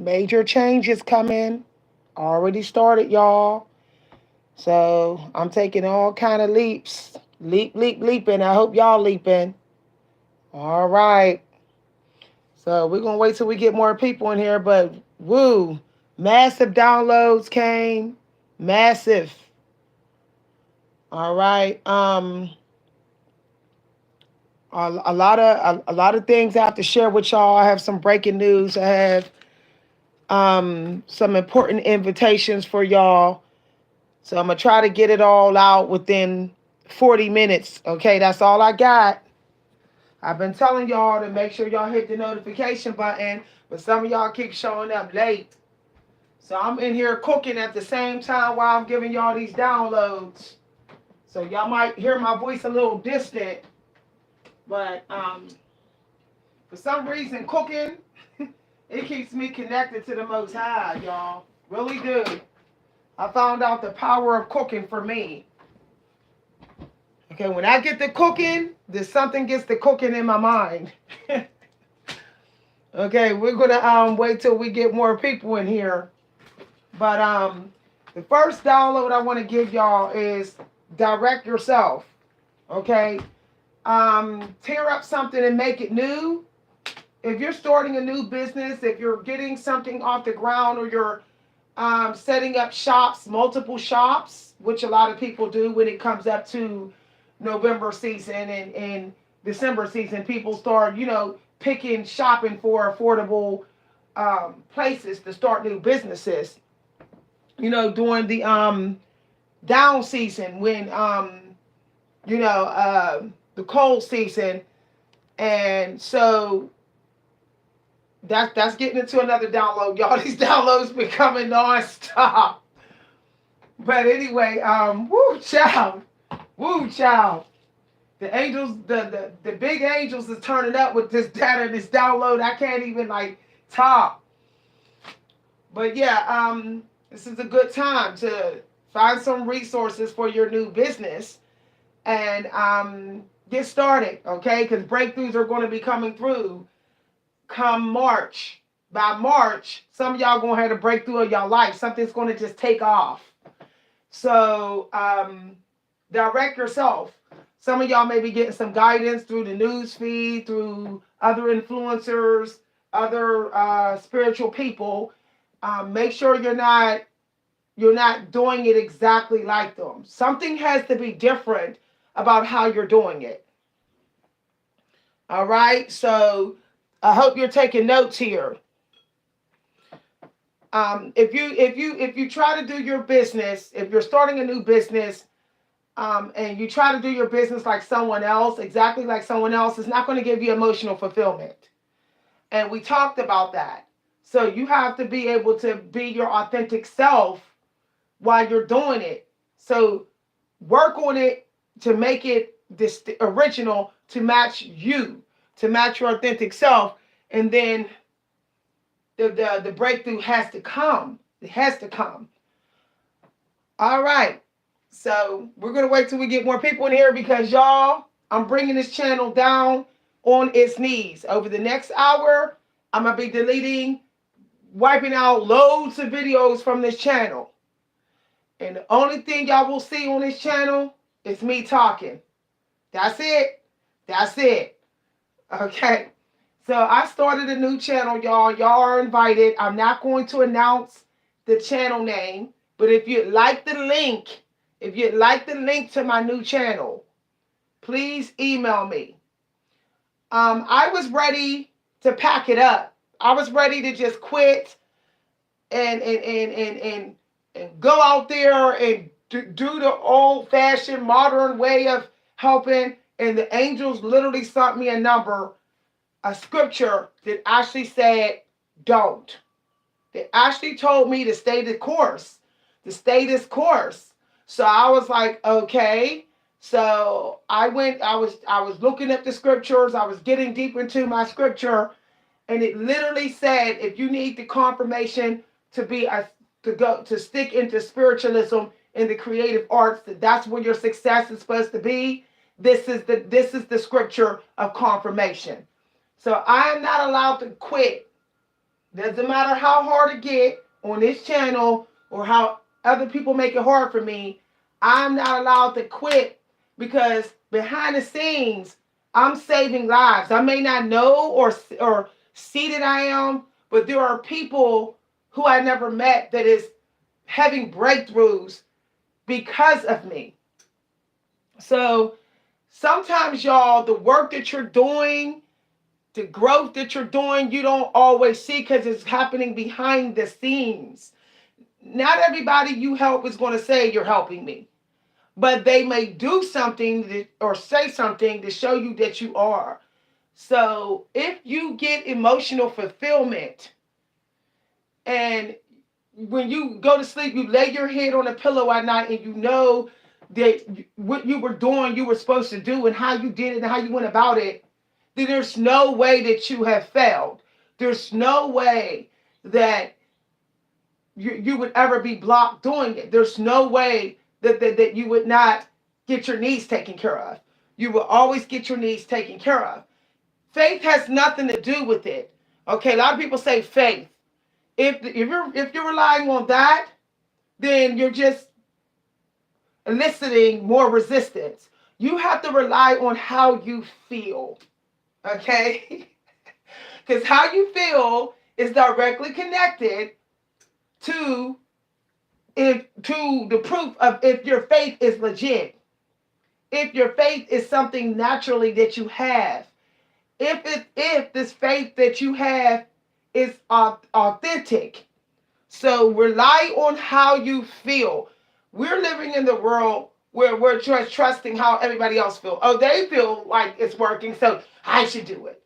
Major changes coming. Already started, y'all. So I'm taking all kind of leaps. Leaping. I hope y'all leaping. All right. So we're gonna wait till we get more people in here, but woo, massive downloads came. Massive. All right. A lot of things I have to share with y'all. I have some breaking news. I have some important invitations for y'all. So I'm gonna try to get it all out within 40 minutes. Okay, that's all I got. I've been telling y'all to make sure y'all hit the notification button, but some of y'all keep showing up late. So I'm in here cooking at the same time while I'm giving y'all these downloads. So y'all might hear my voice a little distant, but for some reason cooking, it keeps me connected to the Most High, y'all. Really do. I found out the power of cooking for me. Okay, when I get to cooking, there's something gets to cooking in my mind. Okay, we're gonna wait till we get more people in here. But the first download I want to give y'all is direct yourself. Okay, tear up something and make it new. If you're starting a new business, if you're getting something off the ground, or you're setting up shops, multiple shops, which a lot of people do when it comes up to November season and December season, people start, picking shopping for affordable places to start new businesses. During the down season when the cold season, and so that's getting into another download, y'all. These downloads been coming non-stop. But anyway, woo child. The angels, the big angels is turning up with this data, this download. I can't even talk. But yeah, this is a good time to find some resources for your new business and get started, okay? Because breakthroughs are going to be coming through come March. By March, some of y'all going to have a breakthrough of your life. Something's going to just take off. So direct yourself. Some of y'all may be getting some guidance through the news feed, through other influencers, other spiritual people. Make sure you're not doing it exactly like them. Something has to be different about how you're doing it. All right. So I hope you're taking notes here. If you try to do your business, if you're starting a new business, and you try to do your business like someone else, exactly like someone else, it's not going to give you emotional fulfillment. And we talked about that. So you have to be able to be your authentic self while you're doing it. So work on it to make it this original, to match you, to match your authentic self, and then the breakthrough has to come. It has to come. All right. So we're going to wait till we get more people in here because, y'all, I'm bringing this channel down on its knees. Over the next hour, I'm going to be deleting, wiping out loads of videos from this channel. And the only thing y'all will see on this channel is me talking. That's it. That's it. Okay. So I started a new channel, y'all. Y'all are invited. I'm not going to announce the channel name, but if you'd like the link, to my new channel, please email me. I was ready to pack it up. I was ready to just quit and go out there and do the old-fashioned modern way of helping. And the angels literally sent me a scripture that actually said, don't. They actually told me to stay the course, to stay this course. So I was like, okay. So I was looking at the scriptures. I was getting deep into my scripture, and it literally said, if you need the confirmation to stick into spiritualism in the creative arts, that's where your success is supposed to be. This is the scripture of confirmation. So I am not allowed to quit Doesn't matter how hard it get on this channel or how other people make it hard for me. I'm not allowed to quit because behind the scenes, I'm saving lives. I may not know or see that I am, but there are people who I never met that is having breakthroughs because of me. So sometimes, y'all, the work that you're doing, the growth that you're doing, you don't always see because it's happening behind the scenes. Not everybody you help is going to say you're helping me, but they may do something or say something to show you that you are. So if you get emotional fulfillment and when you go to sleep, you lay your head on a pillow at night and you know that what you were doing, you were supposed to do, and how you did it and how you went about it, then there's no way that you have failed. There's no way that you would ever be blocked doing it. There's no way that you would not get your needs taken care of. You will always get your needs taken care of. Faith has nothing to do with it. Okay, a lot of people say faith. If you're relying on that, then you're just eliciting more resistance. You have to rely on how you feel. Okay? Because how you feel is directly connected to the proof of if your faith is legit. If your faith is something naturally that you have. If this faith that you have is authentic. So rely on how you feel. We're living in the world where we're just trusting how everybody else feels. Oh, they feel like it's working, so I should do it.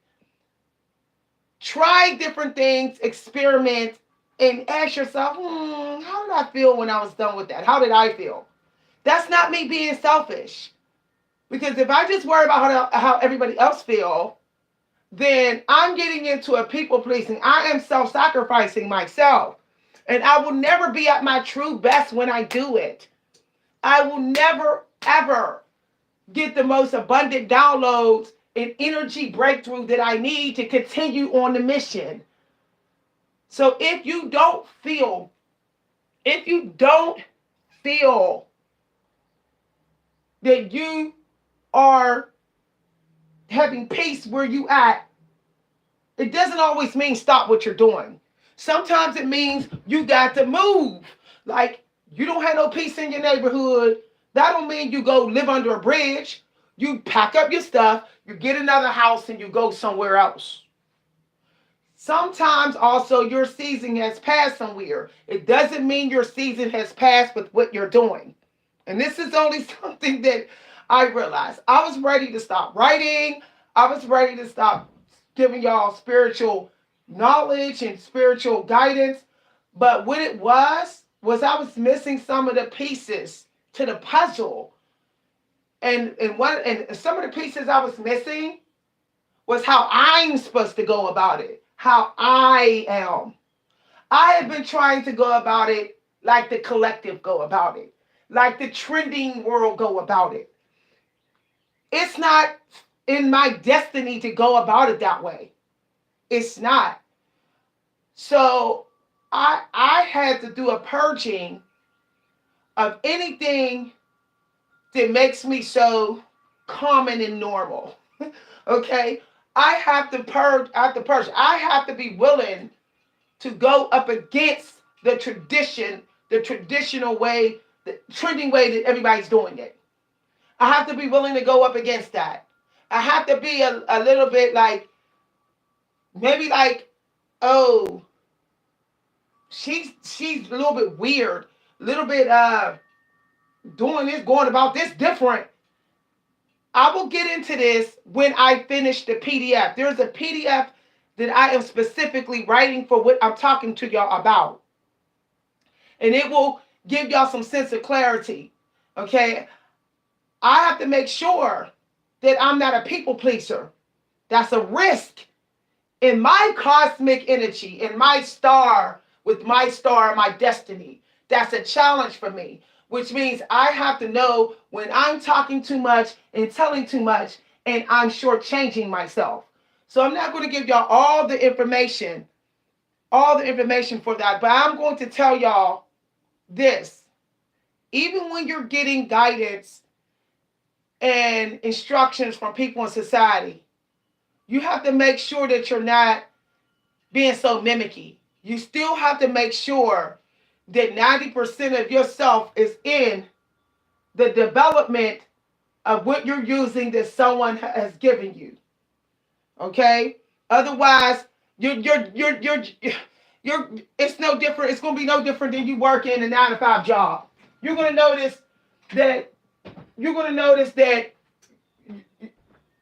Try different things, experiment, and ask yourself, how did I feel when I was done with that? How did I feel? That's not me being selfish. Because if I just worry about how everybody else feel, then I'm getting into a people pleasing. I am self-sacrificing myself. And I will never be at my true best when I do it. I will never, ever get the most abundant downloads and energy breakthrough that I need to continue on the mission. So if you don't feel that you are having peace where you at, it doesn't always mean stop what you're doing. Sometimes it means you got to move. Like, you don't have no peace in your neighborhood. That don't mean you go live under a bridge. You pack up your stuff, you get another house, and you go somewhere else. Sometimes also your season has passed somewhere. It doesn't mean your season has passed with what you're doing. And this is only something that I realized. I was ready to stop writing. I was ready to stop giving y'all spiritual knowledge and spiritual guidance. But what it was I was missing some of the pieces to the puzzle. And some of the pieces I was missing was how I'm supposed to go about it. How I am. I have been trying to go about it like the collective go about it. Like the trending world go about it. It's not in my destiny to go about it that way. It's not. So I had to do a purging of anything that makes me so common and normal. Okay? I have to purge. I have to be willing to go up against the tradition, the traditional way, the trending way that everybody's doing it. I have to be willing to go up against that. I have to be a little bit like, maybe like, oh, she's a little bit weird, a little bit doing this, going about this different. I will get into this when I finish the PDF. There's a PDF that I am specifically writing for what I'm talking to y'all about. And it will give y'all some sense of clarity. Okay? I have to make sure that I'm not a people pleaser. That's a risk in my cosmic energy, in my star, with my star, my destiny. That's a challenge for me, which means I have to know when I'm talking too much and telling too much and I'm shortchanging myself. So I'm not going to give y'all all the information all the information for that. But I'm going to tell y'all this. Even when you're getting guidance and instructions from people in society, you have to make sure that you're not being so mimicky. You still have to make sure that 90% of yourself is in the development of what you're using that someone has given you. Okay? Otherwise, you're it's no different. It's gonna be no different than you working in a 9 to 5 job. You're gonna notice that you're gonna notice that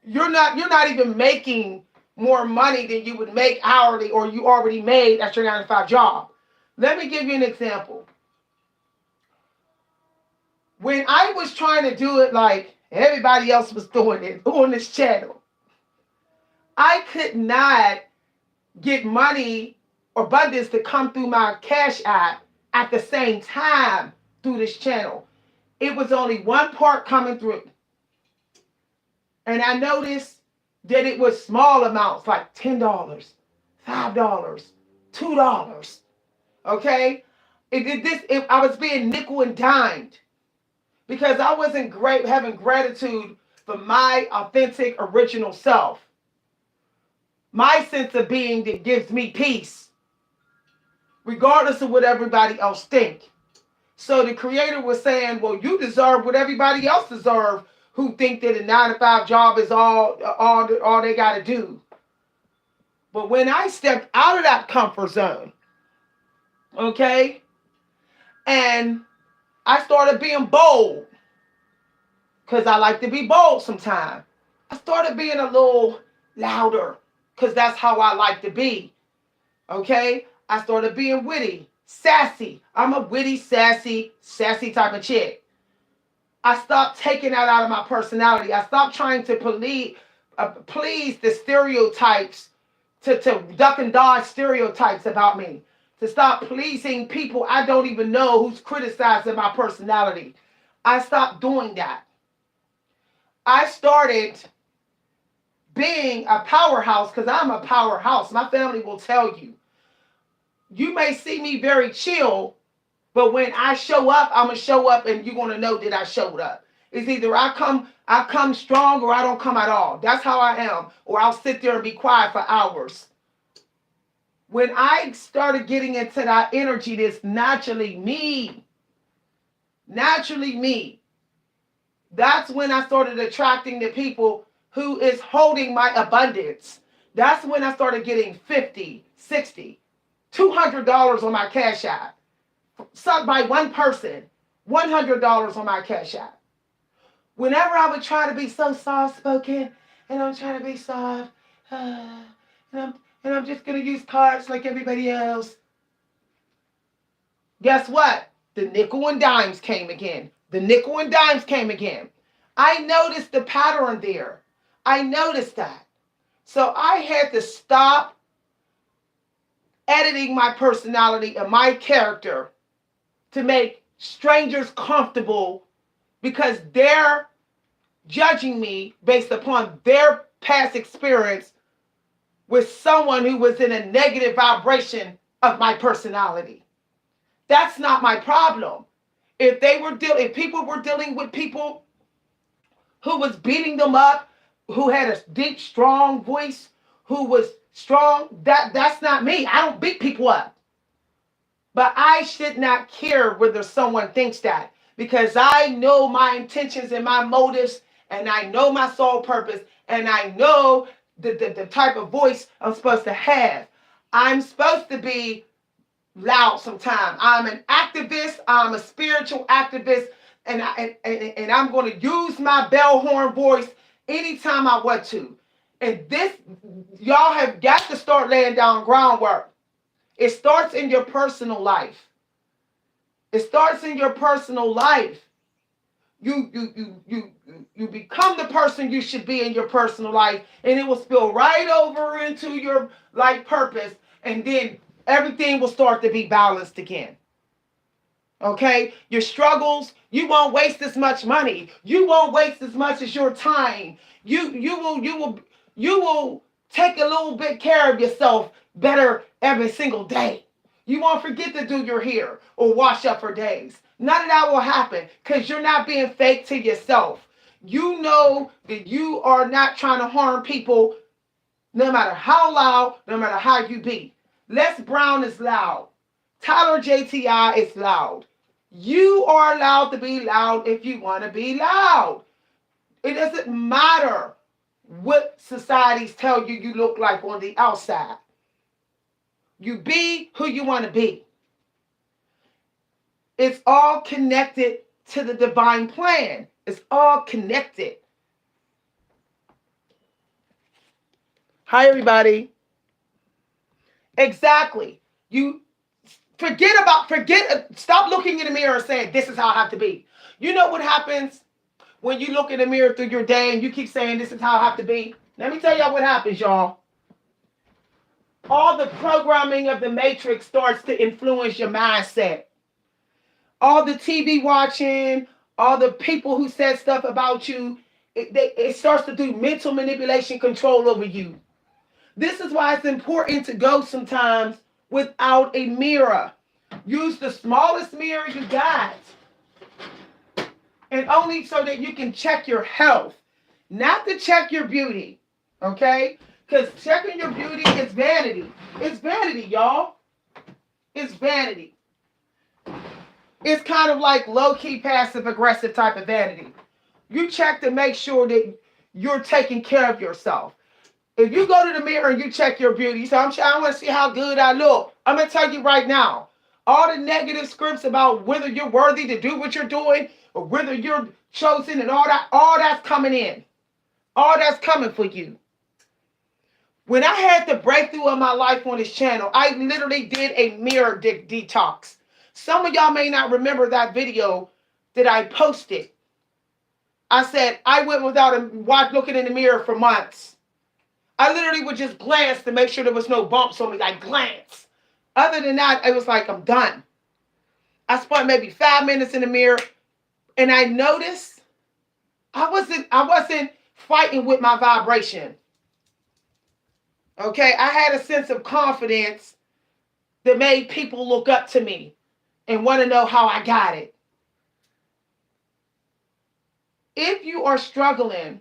you're not even making more money than you would make hourly or you already made at your 9 to 5 job. Let me give you an example. When I was trying to do it like everybody else was doing it on this channel, I could not get money or abundance to come through my Cash App at the same time through this channel. It was only one part coming through. And I noticed that it was small amounts like $10, $5, $2. Okay? I was being nickel and dimed because I wasn't having gratitude for my authentic original self. My sense of being that gives me peace, regardless of what everybody else think. So the creator was saying, well, you deserve what everybody else deserves who think that a 9 to 5 job is all they got to do. But when I stepped out of that comfort zone, okay, and I started being bold, because I like to be bold sometimes. I started being a little louder, because that's how I like to be, okay? I started being witty, sassy. I'm a witty, sassy type of chick. I stopped taking that out of my personality. I stopped trying to please the stereotypes, to duck and dodge stereotypes about me, to stop pleasing people I don't even know who's criticizing my personality. I stopped doing that. I started being a powerhouse because I'm a powerhouse. My family will tell you. You may see me very chill, but when I show up, I'm going to show up and you're going to know that I showed up. It's either I come strong or I don't come at all. That's how I am. Or I'll sit there and be quiet for hours. When I started getting into that energy that's naturally me, that's when I started attracting the people who is holding my abundance. That's when I started getting $50, $60, $200 on my Cash App. Sucked by one person, $100 on my Cash App. Whenever I would try to be so soft-spoken, and I'm trying to be soft, and I'm just going to use cards like everybody else. Guess what? The nickel and dimes came again. I noticed the pattern there. I noticed that. So I had to stop editing my personality and my character to make strangers comfortable because they're judging me based upon their past experience with someone who was in a negative vibration of my personality. That's not my problem. If people were dealing with people who was beating them up, who had a deep, strong voice, who was strong, that's not me. I don't beat people up. But I should not care whether someone thinks that, because I know my intentions and my motives, and I know my soul purpose, and I know the type of voice I'm supposed to have. I'm supposed to be loud sometimes. I'm an activist. I'm a spiritual activist, and I'm going to use my bell horn voice anytime I want to. And this, y'all have got to start laying down groundwork. It starts in your personal life. You become the person you should be in your personal life, and it will spill right over into your life purpose, and then everything will start to be balanced again. Okay? Your struggles, you won't waste as much money. You won't waste as much as your time. You will take a little bit care of yourself. better every single day. You won't forget to do your hair or wash up for days. None of that will happen because you're not being fake to yourself. You know that you are not trying to harm people no matter how loud, no matter how you be. Les Brown is loud. Tyler JTI is loud. You are allowed to be loud if you want to be loud. It doesn't matter what societies tell you look like on the outside. You be who you want to be. It's all connected to the divine plan. It's all connected. Hi, everybody. Exactly. You stop looking in the mirror and saying, this is how I have to be. You know what happens when you look in the mirror through your day and you keep saying, this is how I have to be? Let me tell y'all what happens, y'all. All the programming of the matrix starts to influence your mindset. All the TV watching, all the people who said stuff about you, it starts to do mental manipulation control over you. This is why it's important to go sometimes without a mirror. Use the smallest mirror you got. And only so that you can check your health, not to check your beauty. Okay? Because checking your beauty is vanity. It's vanity, y'all. It's vanity. It's kind of like low-key passive-aggressive type of vanity. You check to make sure that you're taking care of yourself. If you go to the mirror and you check your beauty, you say, I want to see how good I look. I'm going to tell you right now, all the negative scripts about whether you're worthy to do what you're doing or whether you're chosen and all that's coming in. All that's coming for you. When I had the breakthrough of my life on this channel, I literally did a mirror detox. Some of y'all may not remember that video that I posted. I said I went without looking in the mirror for months. I literally would just glance to make sure there was no bumps on me. Like glance. Other than that, it was like I'm done. I spent maybe 5 minutes in the mirror, and I noticed I wasn't fighting with my vibration. Okay, I had a sense of confidence that made people look up to me and want to know how I got it. If you are struggling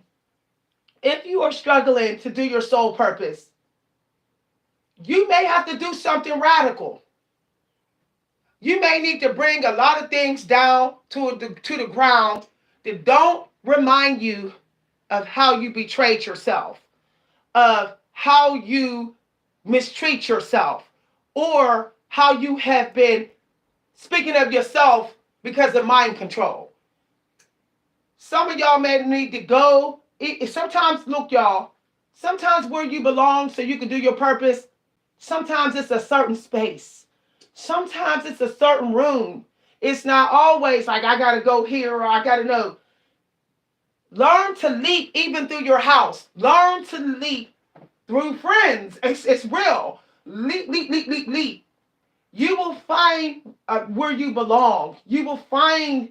to do your soul purpose, you may have to do something radical. You may need to bring a lot of things down to the ground that don't remind you of how you betrayed yourself, of how you mistreat yourself, or how you have been speaking of yourself because of mind control. Some of y'all may need to go. Sometimes, look, y'all, sometimes where you belong so you can do your purpose, sometimes it's a certain space. Sometimes it's a certain room. It's not always like I got to go here or I got to know. Learn to leap even through your house. Learn to leap through friends. It's real. Leap, leap, leap, leap, leap. You will find where you belong. You will find,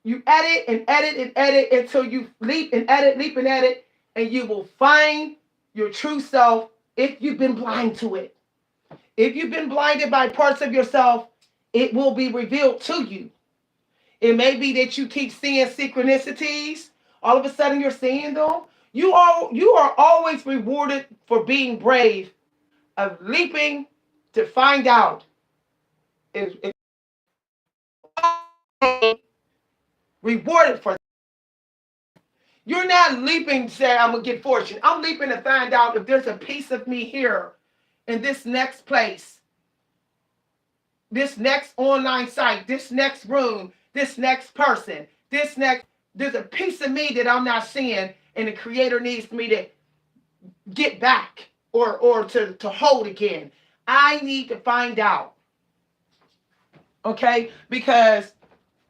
you edit and edit and edit until you leap and edit, and you will find your true self if you've been blind to it. If you've been blinded by parts of yourself, it will be revealed to you. It may be that you keep seeing synchronicities. All of a sudden you're seeing them. You are always rewarded for being brave, of leaping to find out if rewarded for that. You're not leaping to say, I'm going to get fortune. I'm leaping to find out if there's a piece of me here in this next place, this next online site, this next room, this next person, there's a piece of me that I'm not seeing, and the Creator needs me to get back or to hold again. I need to find out. Okay? Because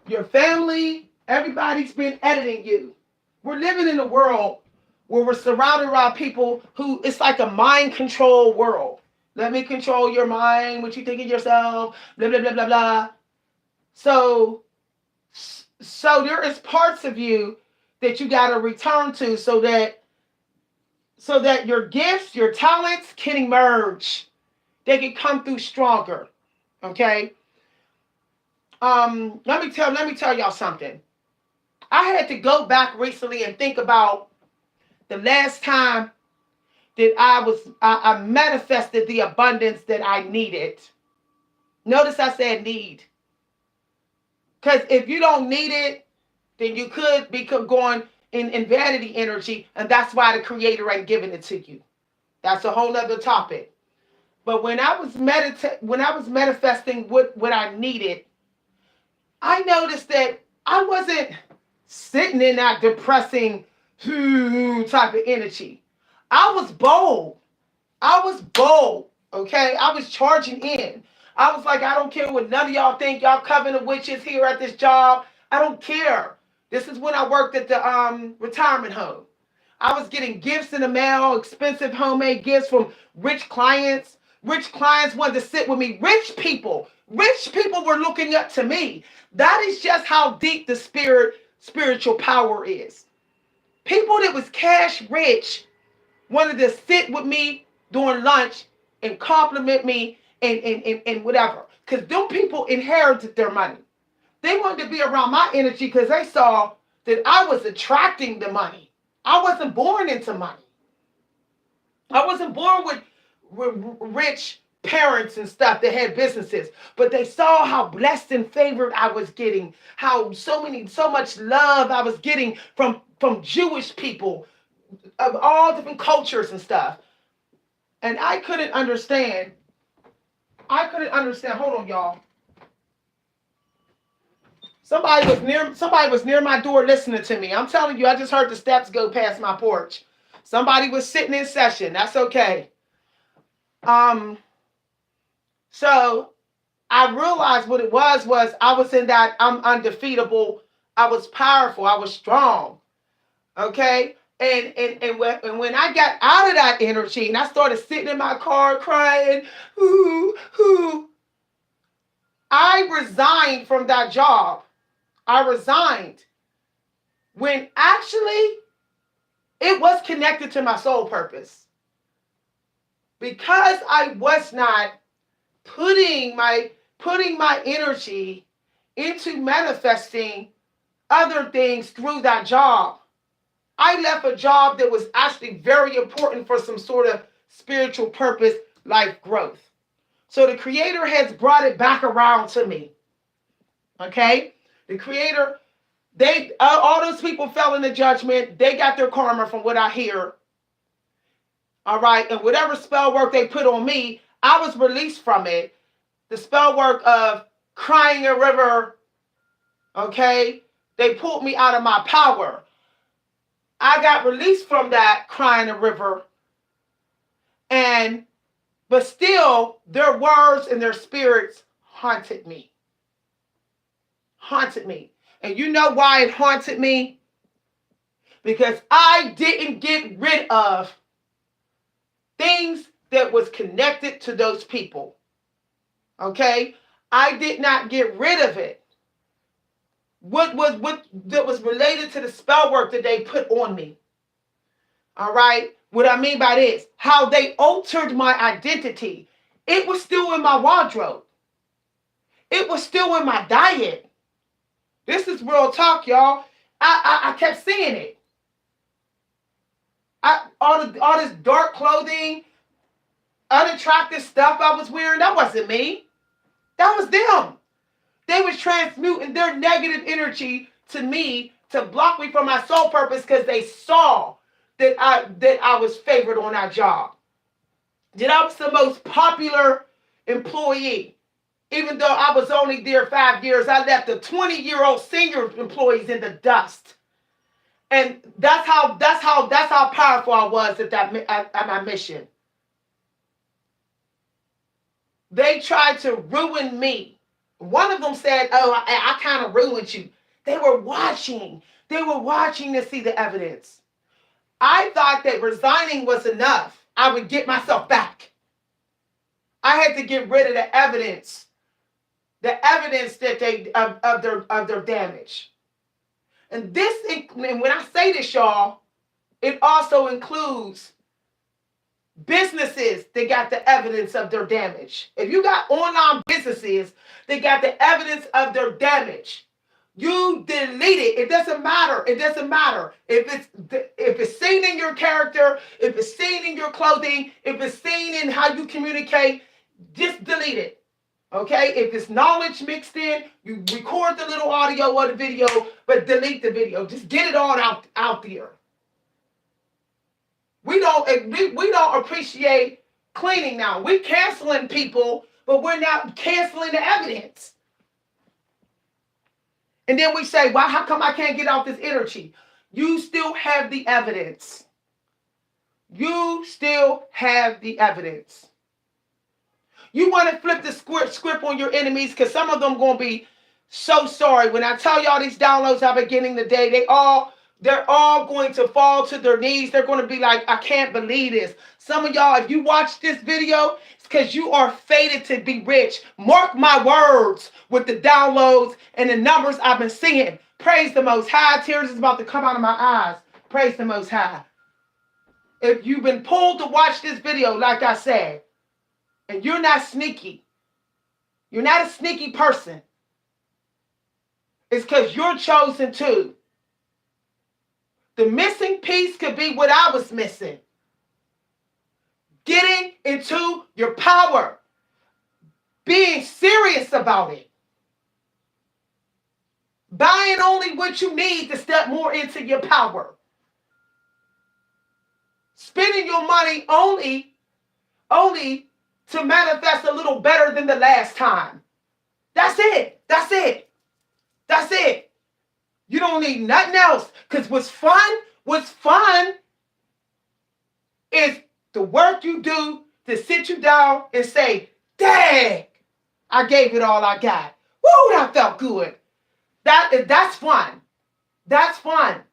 your family, everybody's been editing you. We're living in a world where we're surrounded by people who, it's like a mind control world. Let me control your mind, what you think of yourself, blah, blah, blah, blah, blah. So there is parts of you that you got to return to so that so that your gifts, your talents can emerge. They can come through stronger. Okay. Let me tell y'all something. I had to go back recently and think about the last time that I manifested the abundance that I needed. Notice I said need. Because if you don't need it, then you could be going in vanity energy, and that's why the creator ain't giving it to you. That's a whole other topic. But when I was manifesting what I needed, I noticed that I wasn't sitting in that depressing type of energy. I was bold. I was bold. Okay, I was charging in. I was like, I don't care what none of y'all think. Y'all covenant witches here at this job. I don't care. This is when I worked at the retirement home. I was getting gifts in the mail, expensive homemade gifts from rich clients. Rich clients wanted to sit with me. Rich people were looking up to me. That is just how deep the spiritual power is. People that was cash rich wanted to sit with me during lunch and compliment me and whatever. Because them people inherited their money. They wanted to be around my energy because they saw that I was attracting the money. I wasn't born into money. I wasn't born with rich parents and stuff that had businesses, but they saw how blessed and favored I was getting, how so much love I was getting from Jewish people of all different cultures and stuff. And I couldn't understand. Hold on, y'all. Somebody was near my door listening to me. I'm telling you, I just heard the steps go past my porch. Somebody was sitting in session. That's okay. So I realized what it was I was in that I'm undefeatable. I was powerful. I was strong. Okay? And when I got out of that energy and I started sitting in my car crying, I resigned from that job. I resigned when actually it was connected to my soul purpose. Because I was not putting my energy into manifesting other things through that job. I left a job that was actually very important for some sort of spiritual purpose, life growth. So the creator has brought it back around to me. Okay? The creator, all those people fell into judgment. They got their karma from what I hear. All right? And whatever spell work they put on me, I was released from it. The spell work of crying a river. Okay? They pulled me out of my power. I got released from that crying a river. But still, their words and their spirits haunted me. Haunted me. And you know why it haunted me? Because I didn't get rid of things that was connected to those people. Okay? I did not get rid of it. What that was related to the spell work that they put on me. All right? What I mean by this, how they altered my identity. It was still in my wardrobe. It was still in my diet. This is real talk, y'all. I kept seeing it. All this dark clothing, unattractive stuff I was wearing, that wasn't me. That was them. They was transmuting their negative energy to me to block me from my soul purpose because they saw that I was favored on that job. That I was the most popular employee. Even though I was only there 5 years, I left the 20-year-old senior employees in the dust. And that's how powerful I was at my mission. They tried to ruin me. One of them said, "Oh, I kind of ruined you." They were watching. They were watching to see the evidence. I thought that resigning was enough. I would get myself back. I had to get rid of the evidence. The evidence that they of their damage. And when I say this, y'all, it also includes Businesses, they got the evidence of their damage. If you got online businesses, they got the evidence of their damage. You delete it. It doesn't matter. It doesn't matter if it's seen in your character, if it's seen in your clothing, if it's seen in how you communicate. Just delete it. Okay? If it's knowledge mixed in, you record the little audio or the video, but delete the video. Just get it all out there. We don't appreciate cleaning now. We're canceling people, but we're not canceling the evidence. And then we say, "Why? How come I can't get out this energy?" You still have the evidence. You still have the evidence. You want to flip the script on your enemies, because some of them going to be so sorry. When I tell y'all these downloads I've been getting today, they're all going to fall to their knees. They're going to be like, "I can't believe this." Some of y'all, if you watch this video, it's because you are fated to be rich. Mark my words with the downloads and the numbers I've been seeing. Praise the Most High. Tears is about to come out of my eyes. Praise the Most High. If you've been pulled to watch this video, like I said, and you're not sneaky, you're not a sneaky person, it's because you're chosen too. The missing piece could be what I was missing. Getting into your power. Being serious about it. Buying only what you need to step more into your power. Spending your money only to manifest a little better than the last time. That's it. That's it. That's it. You don't need nothing else. Because what's fun is the work you do to sit you down and say, "Dang, I gave it all I got. Woo, that felt good." That's fun. That's fun.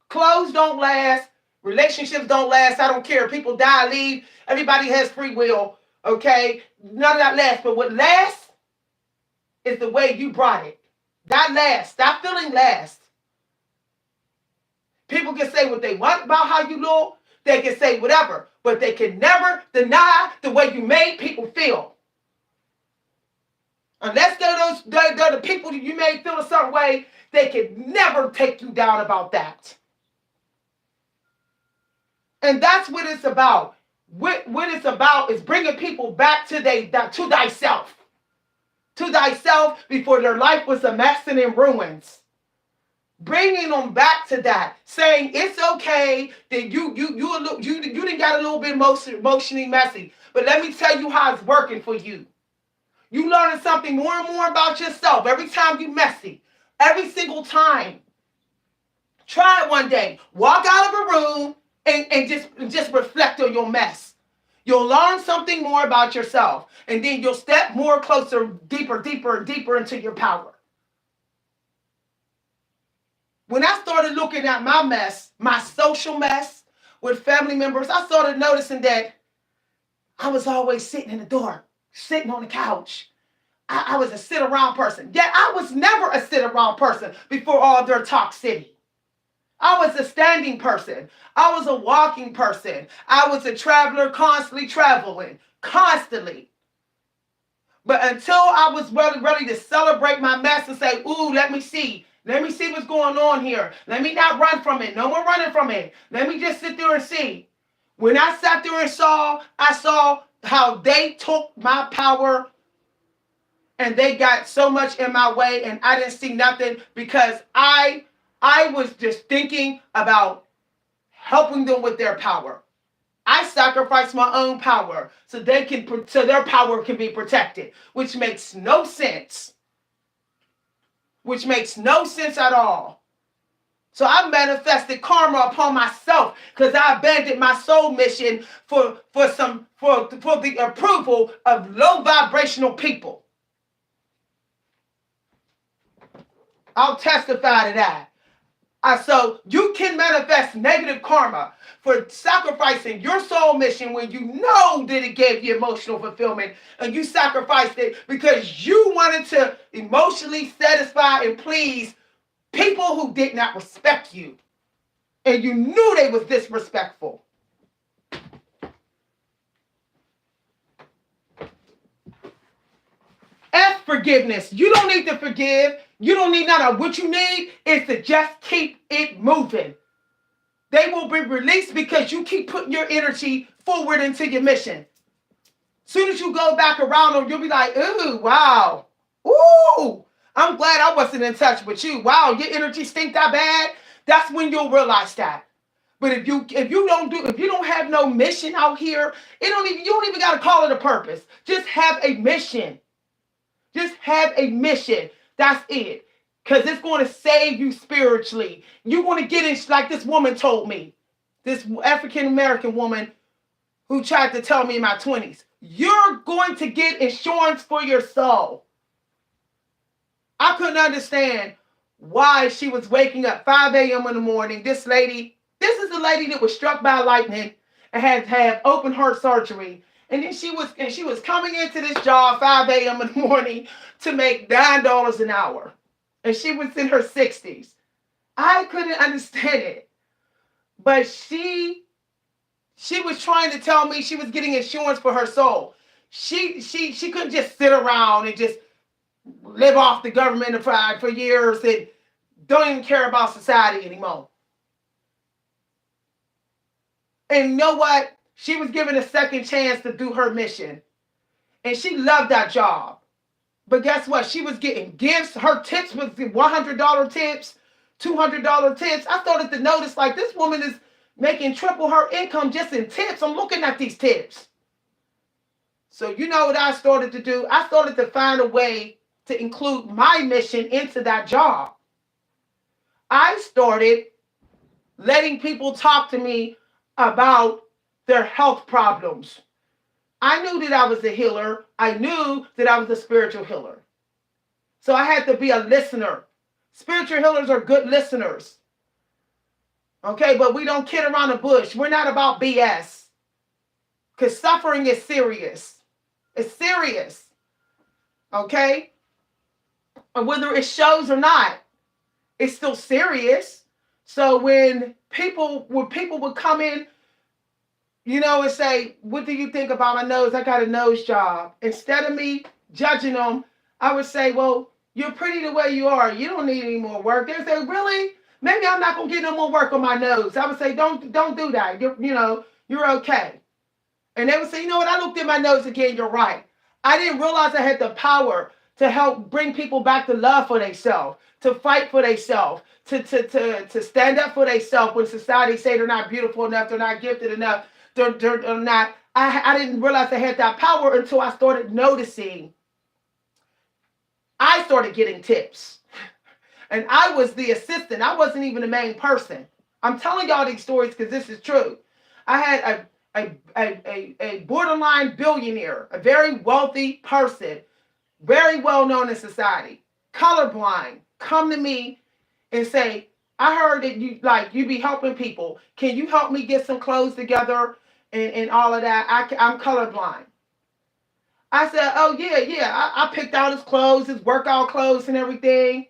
Clothes don't last. Relationships don't last. I don't care. People die, leave. Everybody has free will. Okay? None of that lasts. But what lasts is the way you brought it. That lasts. That feeling lasts. People can say what they want about how you look. They can say whatever. But they can never deny the way you made people feel. Unless they're the people that you made feel a certain way, they can never take you down about that. And that's what it's about. What it's about is bringing people back to thyself. To thyself before their life was a mess and in ruins. Bringing them back to that. Saying it's okay that you done got a little bit emotionally messy. But let me tell you how it's working for you. You learning something more and more about yourself every time you messy. Every single time. Try it one day. Walk out of a room and just reflect on your mess. You'll learn something more about yourself. And then you'll step more closer, deeper into your power. When I started looking at my mess, my social mess with family members, I started noticing that I was always sitting in the dark, sitting on the couch. I was a sit-around person. Yet I was never a sit-around person before all their toxicity. I was a standing person. I was a walking person. I was a traveler, constantly traveling, constantly. But until I was ready to celebrate my mess and say, "Ooh, let me see. Let me see what's going on here. Let me not run from it. No more running from it. Let me just sit there and see." When I sat there and I saw how they took my power and they got so much in my way and I didn't see nothing because I was just thinking about helping them with their power. I sacrificed my own power so their power can be protected, which makes no sense. Which makes no sense at all. So I manifested karma upon myself because I abandoned my soul mission for the approval of low vibrational people. I'll testify to that. So you can manifest negative karma for sacrificing your soul mission when you know that it gave you emotional fulfillment and you sacrificed it because you wanted to emotionally satisfy and please people who did not respect you and you knew they was disrespectful. forgiveness. You don't need to forgive. You don't need none of what you need is to just keep it moving. They will be released because you keep putting your energy forward into your mission. Soon as you go back around them, you'll be like, ooh, wow. Ooh, I'm glad I wasn't in touch with you. Wow, your energy stink that bad. That's when you'll realize that. But if you don't have no mission out here, you don't even gotta call it a purpose. Just have a mission. Just have a mission. That's it. Because it's going to save you spiritually. You're going to get in, like this woman told me, this African American woman who tried to tell me in my 20s, you're going to get insurance for your soul. I couldn't understand why she was waking up 5 a.m. in the morning. This is the lady that was struck by lightning and had to have open heart surgery. And then she was coming into this job 5 a.m. in the morning to make $9 an hour. And she was in her 60s. I couldn't understand it. But she was trying to tell me she was getting insurance for her soul. She couldn't just sit around and just live off the government for years and don't even care about society anymore. And you know what? She was given a second chance to do her mission. And she loved that job. But guess what? She was getting gifts. Her tips was $100 tips, $200 tips. I started to notice like this woman is making triple her income just in tips. I'm looking at these tips. So you know what I started to do? I started to find a way to include my mission into that job. I started letting people talk to me about their health problems. I knew that I was a healer. I knew that I was a spiritual healer. So I had to be a listener. Spiritual healers are good listeners. Okay, but we don't kid around the bush. We're not about BS. Because suffering is serious. It's serious. Okay? And whether it shows or not, it's still serious. So when people would come in, you know, and say, what do you think about my nose? I got a nose job. Instead of me judging them, I would say, well, you're pretty the way you are. You don't need any more work. They would say, really? Maybe I'm not going to get no more work on my nose. I would say, don't do that. You're okay. And they would say, you know what? I looked at my nose again. You're right. I didn't realize I had the power to help bring people back to love for themselves, to fight for themselves, to stand up for themselves when society say they're not beautiful enough, they're not gifted enough. They're not. I didn't realize I had that power until I started noticing. I started getting tips. And I was the assistant. I wasn't even the main person. I'm telling y'all these stories because this is true. I had a borderline billionaire, a very wealthy person, very well known in society, colorblind, come to me and say, I heard that you be helping people. Can you help me get some clothes together and all of that? I'm colorblind. I said, oh, yeah. I picked out his clothes, his workout clothes and everything.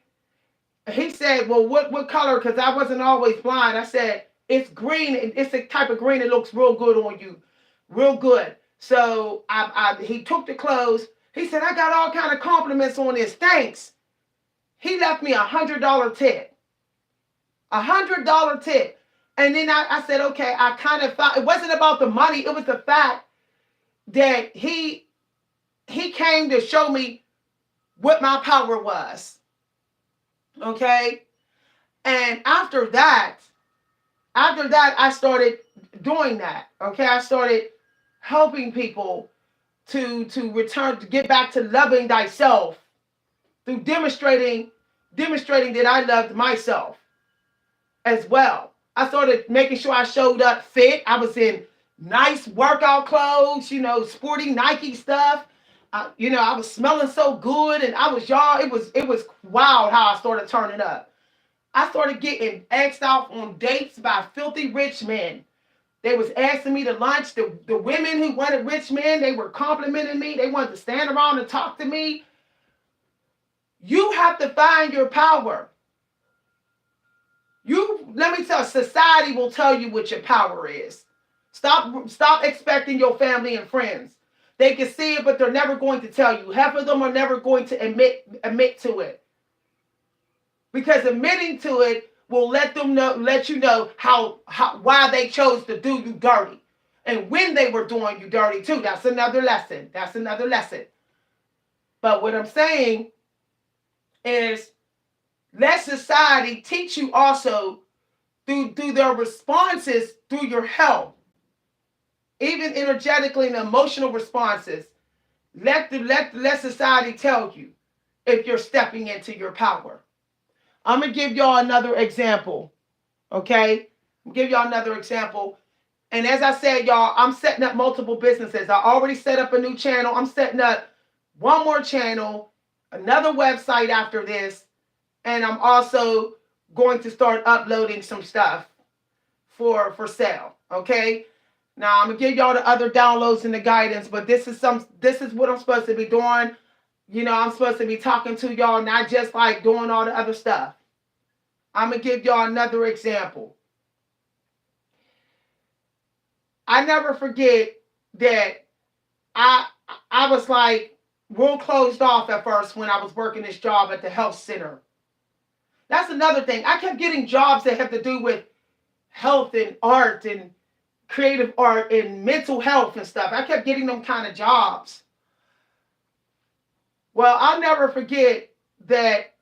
He said, well, what color? Because I wasn't always blind. I said, it's green. It's a type of green that looks real good on you. Real good. So he took the clothes. He said, I got all kind of compliments on this. Thanks. He left me $100 tip. $100 tip. And then I said, okay, I kind of thought it wasn't about the money. It was the fact that he came to show me what my power was. Okay. And after that, I started doing that. Okay. I started helping people to return, to get back to loving thyself through demonstrating that I loved myself as well. I started making sure I showed up fit. I was in nice workout clothes, sporty Nike stuff. I was smelling so good, and it was wild how I started turning up. I started getting asked out on dates by filthy rich men. They was asking me to lunch. The women who wanted rich men, they were complimenting me. They wanted to stand around and talk to me. You have to find your power. Let me tell you, society will tell you what your power is. Stop expecting your family and friends They can see it, but they're never going to tell you. Half of them are never going to admit to it. Because admitting to it will let you know how why they chose to do you dirty. And when they were doing you dirty too. That's another lesson. That's another lesson. But what I'm saying is, let society teach you also through their responses through your health, even energetically and emotional responses. Let society tell you if you're stepping into your power. I'm gonna give y'all another example. Okay, I'll give y'all another example. And as I said, y'all, I'm setting up multiple businesses. I already set up a new channel. I'm setting up one more channel, another website after this, and I'm also going to start uploading some stuff for sale. Okay. Now I'm gonna give y'all the other downloads and the guidance, but this is what I'm supposed to be doing. I'm supposed to be talking to y'all, not just like doing all the other stuff. I'm gonna give y'all another example. I never forget that I was like real closed off at first when I was working this job at the health center. That's another thing. I kept getting jobs that have to do with health and art and creative art and mental health and stuff. I kept getting them kind of jobs. Well, I'll never forget that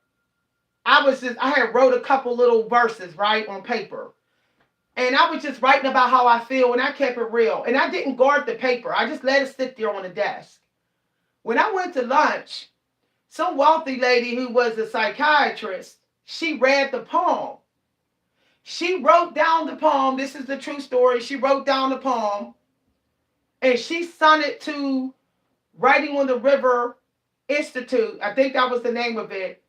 I had wrote a couple little verses, right, on paper. And I was just writing about how I feel, and I kept it real. And I didn't guard the paper. I just let it sit there on the desk. When I went to lunch, some wealthy lady who was a psychiatrist, she read the poem. She wrote down the poem. This is the true story. She wrote down the poem, and she sent it to Writing on the River Institute. I think that was the name of it,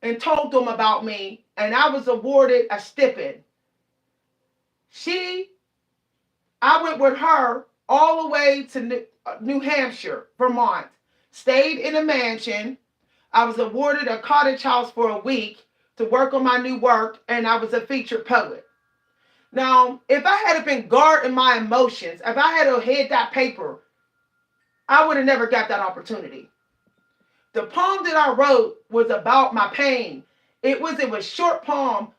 and told them about me. And I was awarded a stipend. I went with her all the way to New Hampshire, Vermont. Stayed in a mansion. I was awarded a cottage house for a week to work on my new work, and I was a featured poet. Now, if I had been guarding my emotions, if I had hid that paper, I would have never got that opportunity. The poem that I wrote was about my pain. It was a short poem,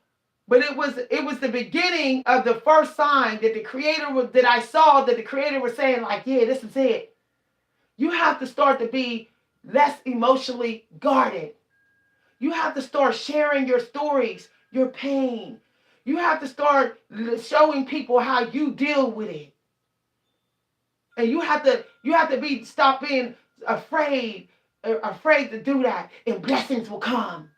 but it was the beginning of the first sign that I saw that the creator was saying, like, yeah, this is it. You have to start to be less emotionally guarded. You have to start sharing your stories, your pain. You have to start showing people how you deal with it. And you have to stop being afraid to do that, and blessings will come.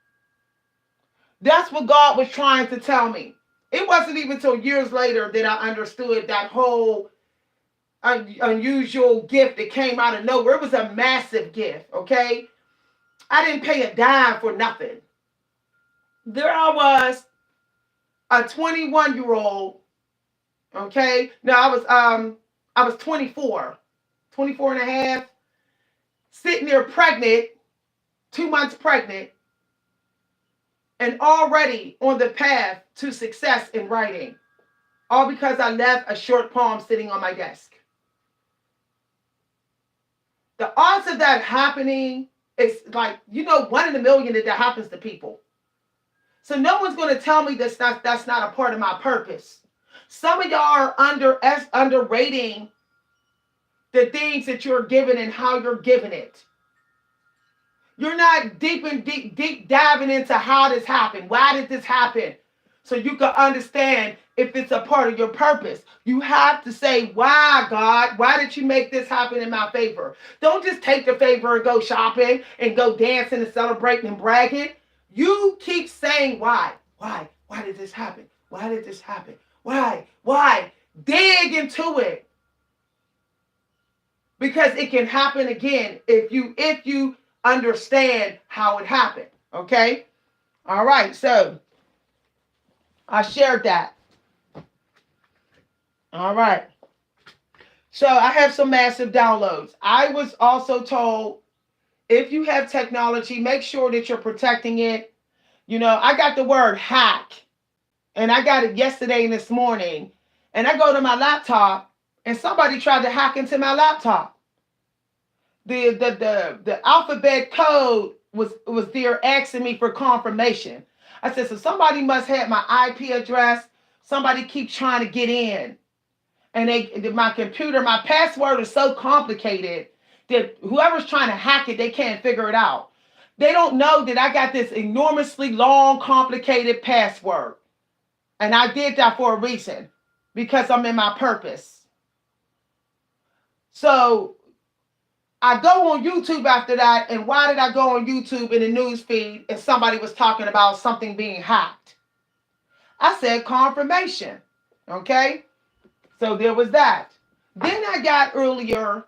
That's what God was trying to tell me. It wasn't even until years later that I understood that whole unusual gift that came out of nowhere. It was a massive gift, okay? I didn't pay a dime for nothing. There I was, a 21-year-old, okay? Now I was 24 and a half, sitting there pregnant, 2 months pregnant, and already on the path to success in writing. All because I left a short poem sitting on my desk. The odds of that happening is like, 1 in a million that happens to people. So no one's going to tell me that's not a part of my purpose. Some of y'all are underrating the things that you're given and how you're giving it. You're not deep diving into how this happened. Why did this happen? So you can understand if it's a part of your purpose. You have to say, why, God? Why did you make this happen in my favor? Don't just take the favor and go shopping and go dancing and celebrating and bragging. You keep saying, why? Why? Why did this happen? Why did this happen? Why? Why? Dig into it. Because it can happen again if you understand how it happened. Okay? All right, so I shared that. All right. So I have some massive downloads. I was also told, if you have technology, make sure that you're protecting it. I got the word hack, and I got it yesterday and this morning. And I go to my laptop, and somebody tried to hack into my laptop. the alphabet code was there asking me for confirmation. I said, so somebody must have my IP address. Somebody keep trying to get in. And my computer, my password is so complicated that whoever's trying to hack it, they can't figure it out. They don't know that I got this enormously long, complicated password. And I did that for a reason, because I'm in my purpose. So I go on YouTube after that, and why did I go on YouTube in the news feed and somebody was talking about something being hacked? I said confirmation, okay? So there was that. Then I got earlier,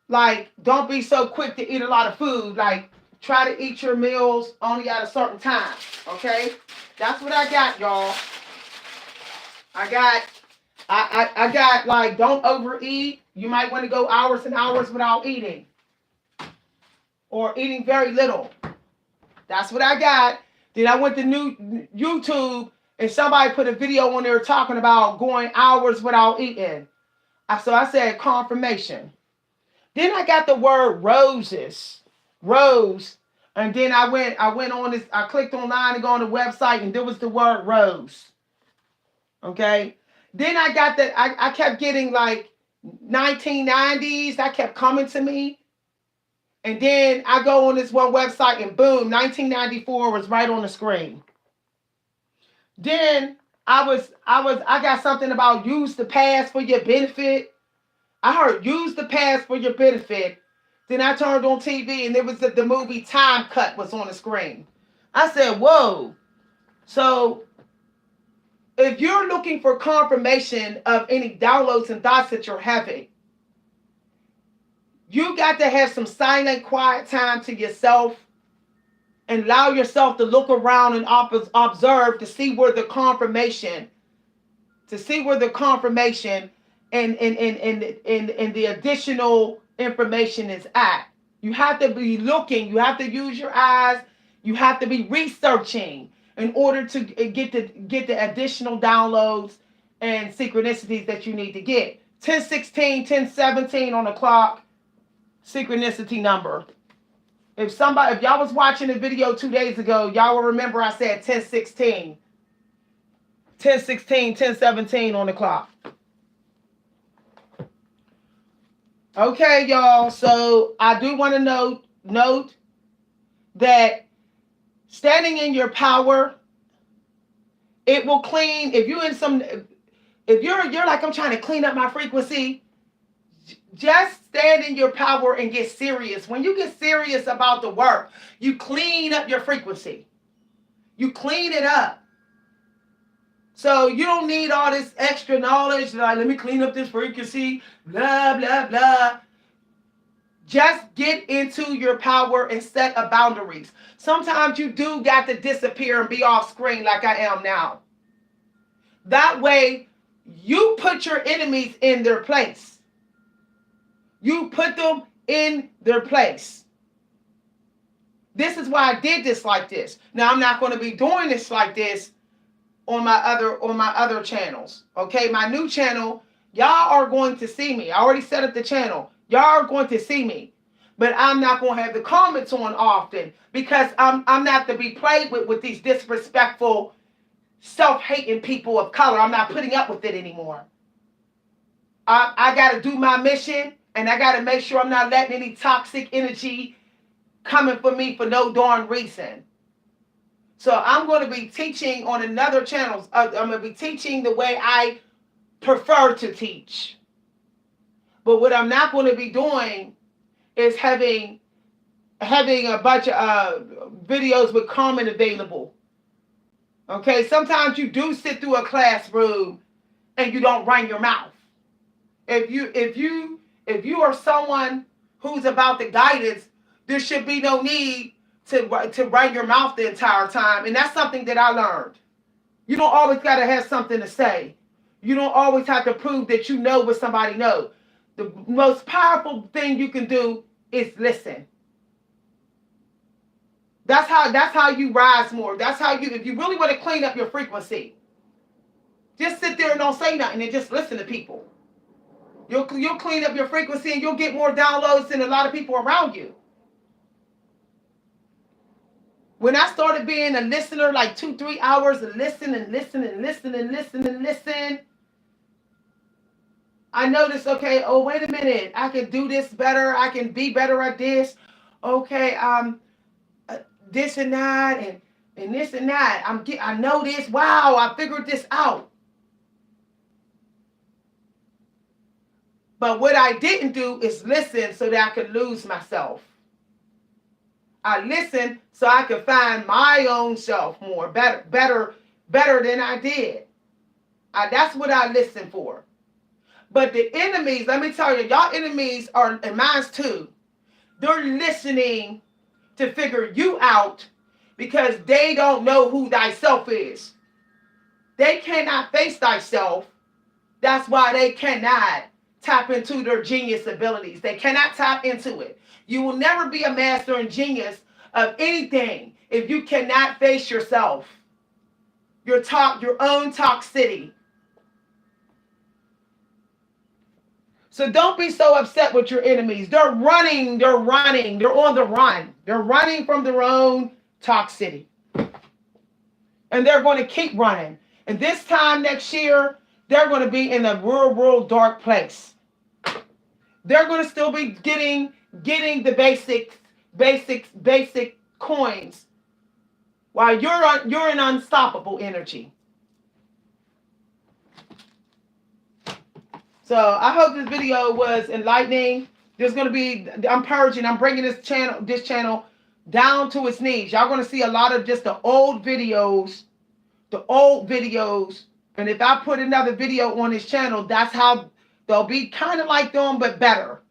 like, don't be so quick to eat a lot of food. Like, try to eat your meals only at a certain time, okay? That's what I got, y'all. I got like, don't overeat. You might want to go hours and hours without eating, or eating very little. That's what I got. Then I went to YouTube, and somebody put a video on there talking about going hours without eating. So I said confirmation. Then I got the word roses, rose, and then I went on this. I clicked online to go on the website, and there was the word rose. Okay. Then I got that. I kept getting like 1990s. That kept coming to me. And then I go on this one website, and boom, 1994 was right on the screen. Then I got something about use the past for your benefit. I heard use the past for your benefit. Then I turned on TV, and there was the movie Time Cut was on the screen. I said, whoa. So if you're looking for confirmation of any downloads and thoughts that you're having, you got to have some silent, quiet time to yourself and allow yourself to look around and observe to see where the confirmation, and the additional information is at. You have to be looking. You have to use your eyes. You have to be researching in order to get the additional downloads and synchronicities that you need to get. 1016, 1017 on the clock, synchronicity number. If y'all was watching the video 2 days ago, y'all will remember I said 1016. 1016, 1017 on the clock. Okay, y'all. So I do want to note that standing in your power, it will clean. If you're like, I'm trying to clean up my frequency, just stand in your power and get serious. When you get serious about the work, you clean up your frequency. You clean it up. So you don't need all this extra knowledge, like, let me clean up this frequency, blah, blah, blah. Just get into your power and set a boundaries. Sometimes you do got to disappear and be off screen like I am now. That way, you put your enemies in their place. You put them in their place. This is why I did this like this. Now, I'm not going to be doing this like this on my other channels. Okay, my new channel, y'all are going to see me. I already set up the channel. Y'all are going to see me. But I'm not going to have the comments on often, because I'm not to be played with these disrespectful, self-hating people of color. I'm not putting up with it anymore. I got to do my mission, and I got to make sure I'm not letting any toxic energy coming for me for no darn reason. So I'm going to be teaching on another channel. I'm going to be teaching the way I prefer to teach. But what I'm not going to be doing is having a bunch of videos with comment available. Okay, sometimes you do sit through a classroom and you don't run your mouth. If you are someone who's about the guidance, there should be no need to run your mouth the entire time. And that's something that I learned. You don't always got to have something to say. You don't always have to prove that you know what somebody knows. The most powerful thing you can do is listen. That's how you rise more. That's how if you really want to clean up your frequency, just sit there and don't say nothing and just listen to people. You'll clean up your frequency and you'll get more downloads than a lot of people around you. When I started being a listener, like 2-3 hours of listen and listen and listen and listen and listen, I noticed, okay, oh, wait a minute, I can do this better. I can be better at this. Okay, this and that and this and that. I know this. Wow, I figured this out. But what I didn't do is listen so that I could lose myself. I listened so I could find my own self more, better than I did. That's what I listened for. But the enemies, let me tell you, y'all enemies are, and mine's too, they're listening to figure you out because they don't know who thyself is. They cannot face thyself. That's why they cannot tap into their genius abilities. They cannot tap into it. You will never be a master and genius of anything if you cannot face yourself, your own toxicity. So don't be so upset with your enemies. They're running, they're on the run. They're running from their own toxicity. And they're going to keep running. And this time next year, they're going to be in a real dark place. They're going to still be getting the basic coins while you're in unstoppable energy. So I hope this video was enlightening. There's going to be, I'm purging, I'm bringing this channel down to its knees. Y'all going to see a lot of just the old videos. And if I put another video on this channel, that's how they'll be, kind of like them, but better.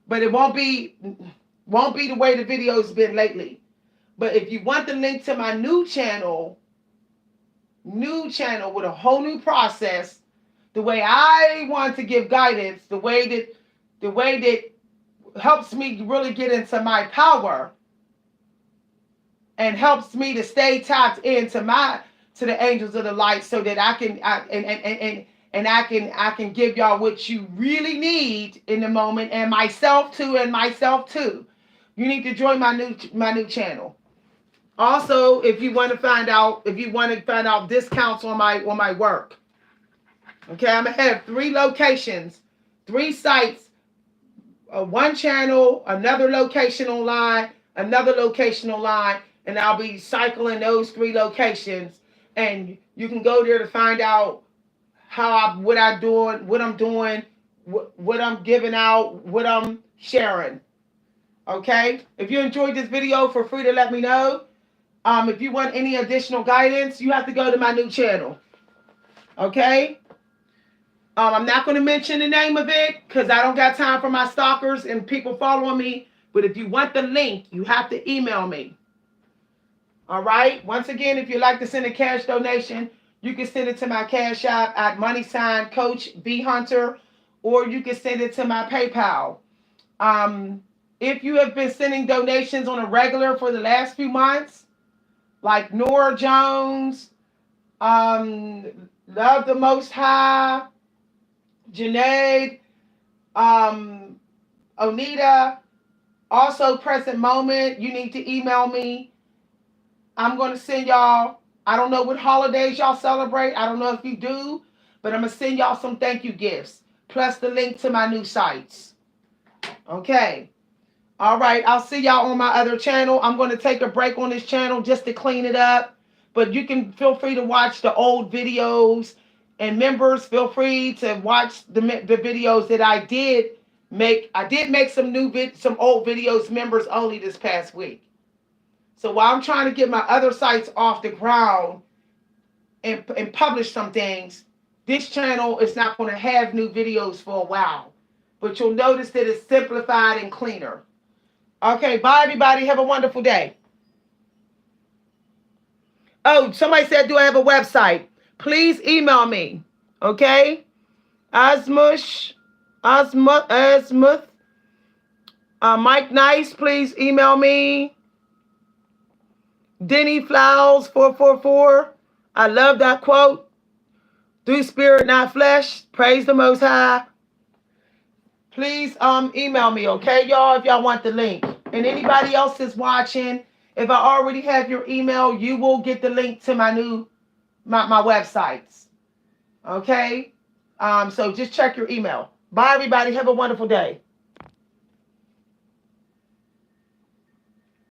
But it won't be the way the video's been lately. But if you want the link to my new channel with a whole new process, the way I want to give guidance, the way that helps me really get into my power and helps me to stay tapped into the angels of the light, so that I can give y'all what you really need in the moment, and myself too. You need to join my new channel. Also, if you want to find out discounts on my work. Okay, I'm going to have 3 locations, 3 sites, one channel, another location online, and I'll be cycling those 3 locations, and you can go there to find out what I'm doing, what I'm giving out, what I'm sharing. Okay, if you enjoyed this video, feel free to let me know. If you want any additional guidance, you have to go to my new channel. Okay. I'm not going to mention the name of it because I don't got time for my stalkers and people following me. But if you want the link, you have to email me. All right. Once again, if you'd like to send a cash donation, you can send it to my Cash App at $Coach B Hunter, or you can send it to my PayPal. If you have been sending donations on a regular for the last few months, like Nora Jones, Love the Most High, Janae, Onita, also Present Moment, you need to email me. I'm going to send y'all, I don't know what holidays y'all celebrate. I don't know if you do, but I'm going to send y'all some thank you gifts, plus the link to my new sites. Okay. All right. I'll see y'all on my other channel. I'm going to take a break on this channel just to clean it up, but you can feel free to watch the old videos. And members, feel free to watch the videos that I did make. I did make some old videos, members only, this past week. So while I'm trying to get my other sites off the ground and publish some things, this channel is not going to have new videos for a while. But you'll notice that it's simplified and cleaner. Okay, bye everybody. Have a wonderful day. Oh, somebody said, do I have a website? Please email me, okay? Asmuth, Mike Nice, please email me. Denny Flowers 444. I love that quote. Through spirit, not flesh. Praise the Most High. Please email me, okay, y'all, if y'all want the link. And anybody else is watching, if I already have your email, you will get the link to my websites. Okay? So just check your email. Bye everybody. Have a wonderful day.